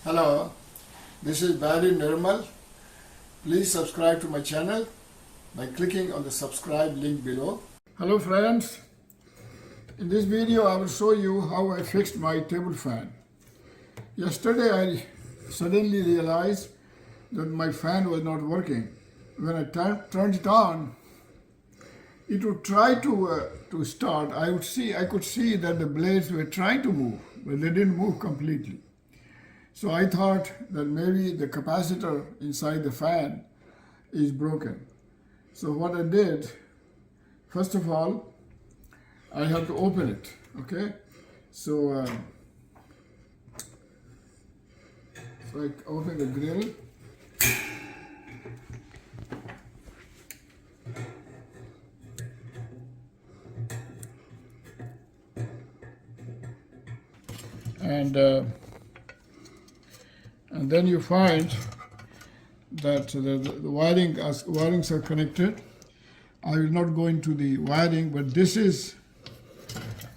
Hello, this is Barry Nirmal. Please subscribe to my channel by clicking on the subscribe link below. Hello friends, in this video I will show you how I fixed my table fan. Yesterday I suddenly realized that my fan was not working. When I turned it on, it would try to start. I could see that the blades were trying to move, but they didn't move completely. So I thought that maybe the capacitor inside the fan is broken. So what I did, first of all, I have to open it, okay? So I open the grill. And then you find that the wirings are connected. I will not go into the wiring, but this is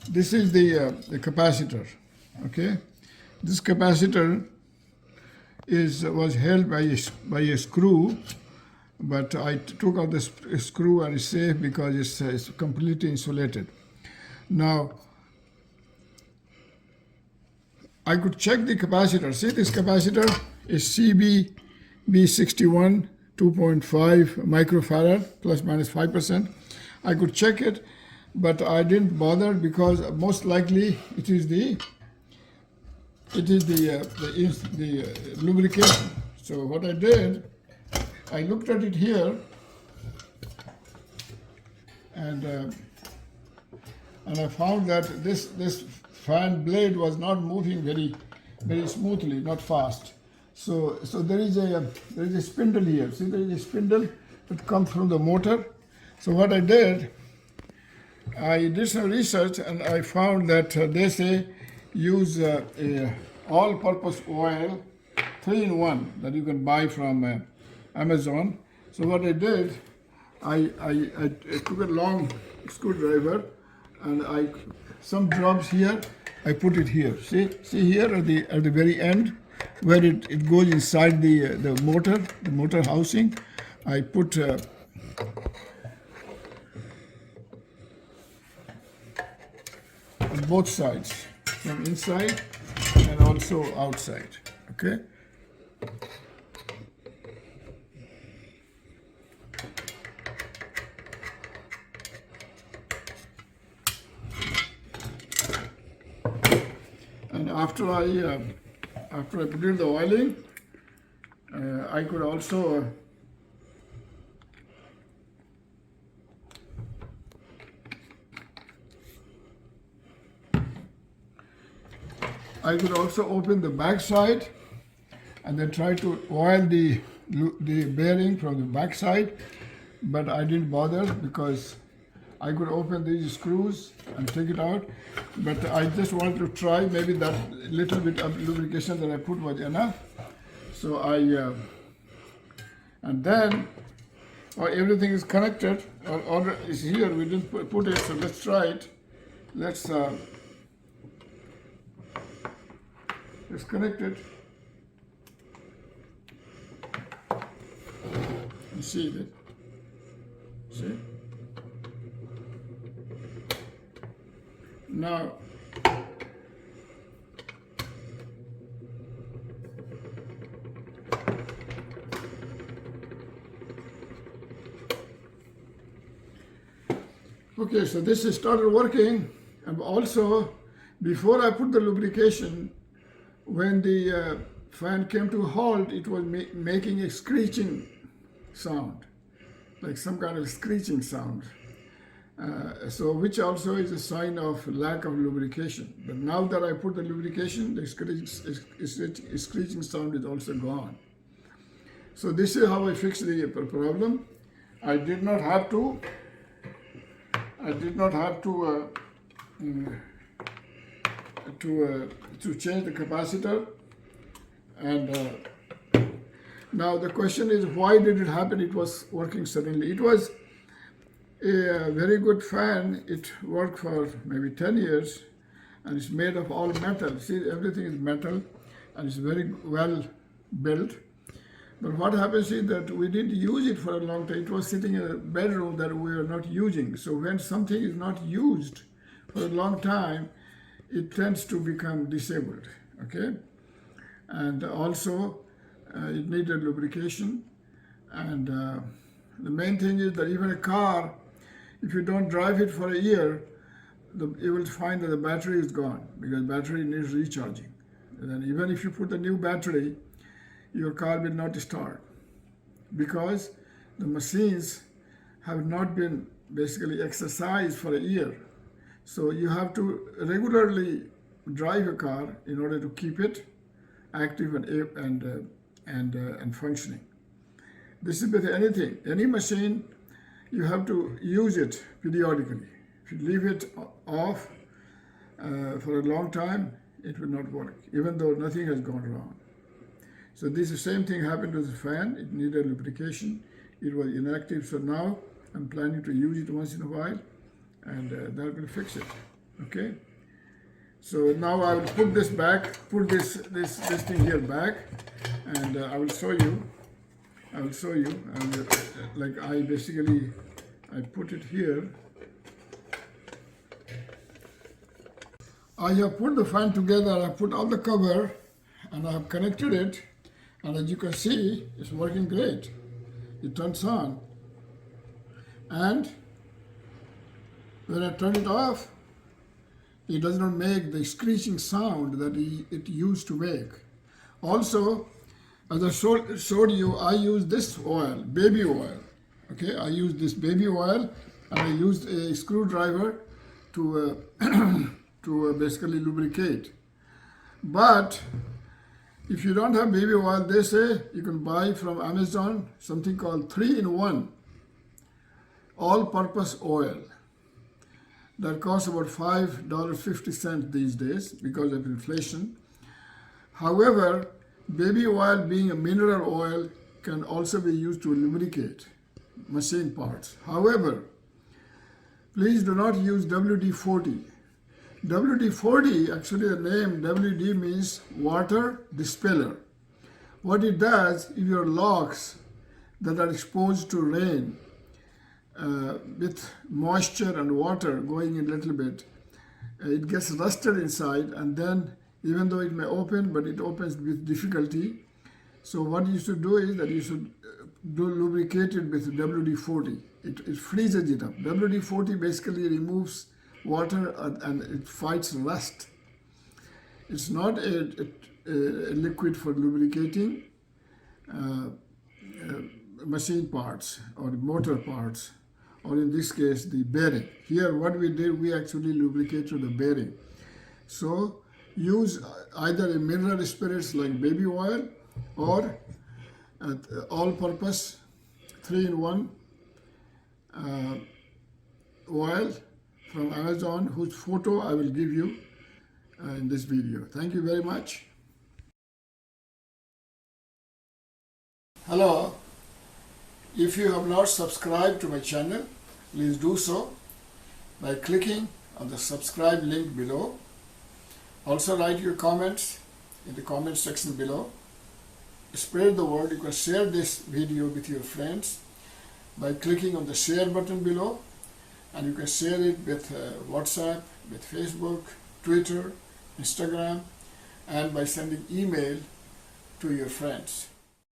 the capacitor. Okay, this capacitor was held by a screw, but I took out the screw and it's safe because it's completely insulated. Now I could check the capacitor. See, this capacitor is CB61 2.5 microfarad plus minus 5%. I could check it, but I didn't bother because most likely it is the lubrication. So what I did, I looked at it here, and I found that this fan blade was not moving very smoothly, not fast. So there is a spindle here. See, there is a spindle that comes from the motor. So what I did, I did some research and I found that they say use a all-purpose oil 3-in-1 that you can buy from Amazon. So what I did, I took a long screwdriver and some drops here, I put it here. See here at the very end, where it goes inside the motor housing. I put on both sides, from inside and also outside. Okay. And after I put in the oiling, I could also open the back side and then try to oil the bearing from the back side, but I didn't bother because I could open these screws and take it out, but I just wanted to try. Maybe that little bit of lubrication that I put was enough. So and then everything is connected. Our order is here. We didn't put it, so let's try it. Let's connect it. You see that? See? Now, okay, so this has started working, and also before I put the lubrication, when the fan came to a halt, it was making a screeching sound, like some kind of screeching sound. So which also is a sign of lack of lubrication. But now that I put the lubrication, the screeching sound is also gone. So this is how I fixed the problem. I did not have to change the capacitor. And now the question is, why did it happen? It was working suddenly. It was a very good fan. It worked for maybe 10 years, and it's made of all metal. See, everything is metal. and it's very well built. But what happens is that we didn't use it for a long time. It was sitting in a bedroom that we were not using. So when something is not used for a long time, it tends to become disabled, okay? And also, it needed lubrication. And the main thing is that even a car, if you don't drive it for a year, you will find that the battery is gone, because battery needs recharging. And then even if you put a new battery, your car will not start, because the machines have not been basically exercised for a year. So you have to regularly drive a car in order to keep it active and functioning. This is with anything, any machine, you have to use it periodically. If you leave it off for a long time, it will not work, even though nothing has gone wrong. So this is the same thing happened to the fan. It needed lubrication. It was inactive. So now I'm planning to use it once in a while, and that will fix it. Okay. So now I will put this back, put this thing here back, and I will show you. And like I put it here. I have put the fan together. I put all the cover, and I have connected it. And as you can see, it's working great. It turns on. And when I turn it off, it does not make the screeching sound that it used to make. Also, as I showed you, I use this oil, baby oil. Okay, I use this baby oil, and I used a screwdriver to basically lubricate. But if you don't have baby oil, they say you can buy from Amazon something called 3-in-1 all-purpose oil. That costs about $5.50 these days because of inflation. However, baby oil, being a mineral oil, can also be used to lubricate machine parts. However, please do not use WD-40. WD-40, actually the name WD means water dispeller. What it does, if your locks that are exposed to rain with moisture and water going in a little bit, it gets rusted inside, and then even though it may open, but it opens with difficulty. So what you should do is that you should lubricate it with WD-40. It freezes it up. WD-40 basically removes water and it fights rust. It's not a liquid for lubricating machine parts or motor parts, or in this case the bearing. Here what we did, we actually lubricated the bearing. So use either a mineral spirits like baby oil or all-purpose 3-in-1 oil from Amazon, whose photo I will give you in this video. Thank you very much. Hello. If you have not subscribed to my channel, please do so by clicking on the subscribe link below. Also write your comments in the comment section below. Spread the word. You can share this video with your friends by clicking on the share button below. And you can share it with WhatsApp, with Facebook, Twitter, Instagram, and by sending email to your friends.